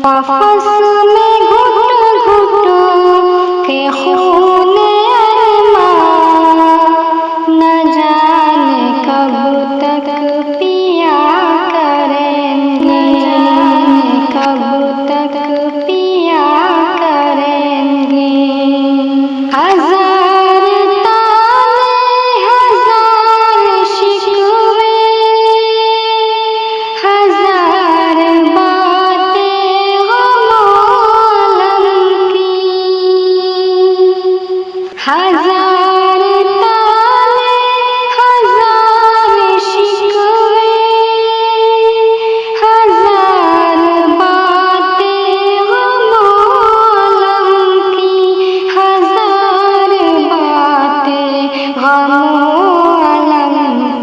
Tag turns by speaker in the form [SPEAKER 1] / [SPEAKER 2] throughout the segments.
[SPEAKER 1] कफस में घुट घुट के खून अरमां, न जाने कब तक पिया करेंगे, न जाने कब तक पिया करेंगे। हजार ताने हजार शिकवे, हजार बातें गम-ओ-अलम की, हजार ताने हजार शिकवे, हजार बातें गम-ओ-अलम की, हजार बातें गम-ओ-अलम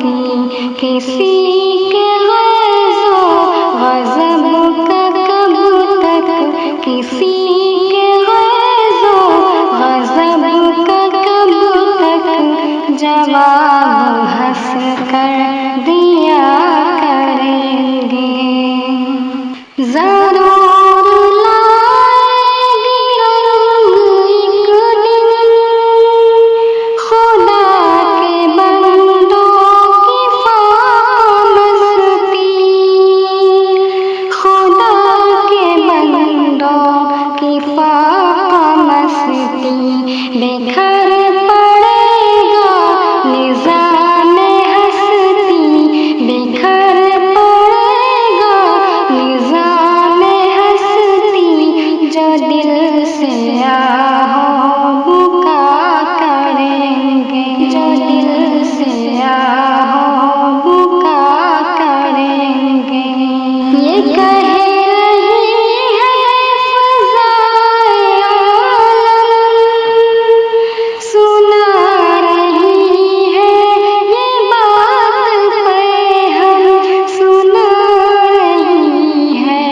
[SPEAKER 1] की। किसी के ग़ज़ो ग़ज़ब का कब तक, किसी के ग़ज़ो ग़ज़ब का कब तक जवाब हंस कर दिया करेंगे। ज़रूर लाएगी रंग एक दिन खुदा के बंदों की फामस्ती, खुदा के बंदों की फामस्ती। बेघर पड़ेगा निज़ाम-ए हस्ती, बेघर पड़ेगा निज़ाम-ए हस्ती। जो दिल से आहो बुका करेंगे, जो दिल से आहो बुका करेंगे। ये कह रही है फ़ज़ाए आलम, सुना रही है ये बात पैहम, सुना रही है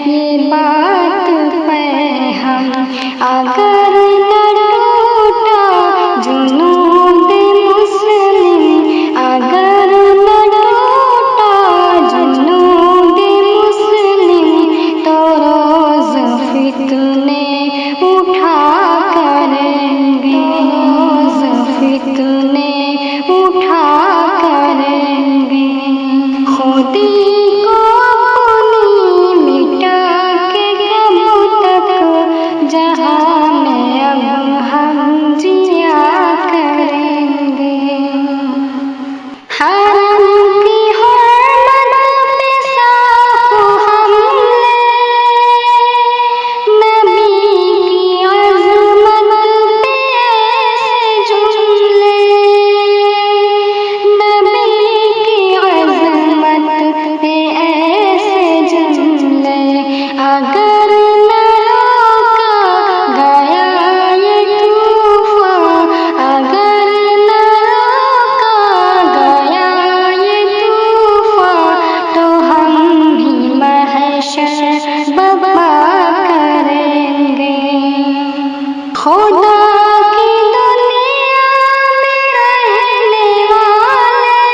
[SPEAKER 1] ये बात पैहम। अगर न टूटा जुनूद मुस्लिम, अगर न टूटा जुनूद मुस्लिम, तो रोज़ फितने उठा करेंगे, रोज़ फितने उठा करेंगे। खुदी को अपनी मिटा के कब तक जहाँ में अब हम जिया करेंगे। हरम की हुर्मत पे साफ़ हमले, नबी की अज़मत पे ऐसे जुमले, नबी की अज़मत पे ऐसे जुमले। अगर न रोका गया ये तूफ़ान, अगर न रोका गया ये तूफ़ान, तो हम भी महशर बर्पा करेंगे। खुदा की दुनिया में रहने वाले,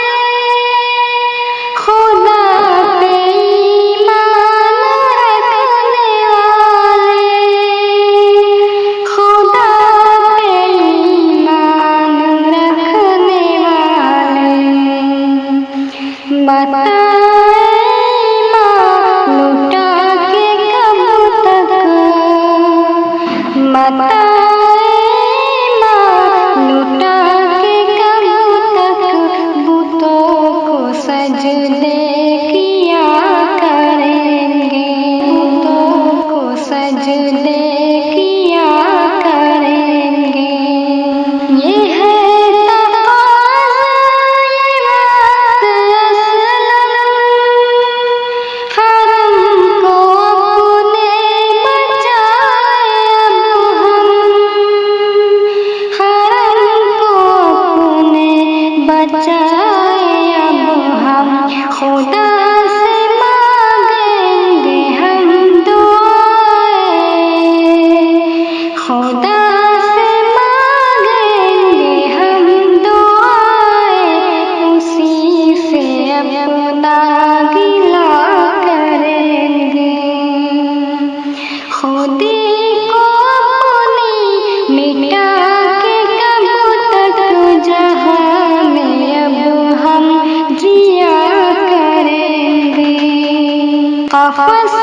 [SPEAKER 1] खुदा पे ईमान रखने वाले, खुदा पे ईमान रखने वाले। बताए ईमान लुटा के कब तक, बताए ईमान लुटा के कब तक बुतों को सजदे किया करेंगे, बुतों को सजदे किया करेंगे। ये है तक़ाज़ा ये वक्त असलम, हरम को अपने बचाए अब हम, खफ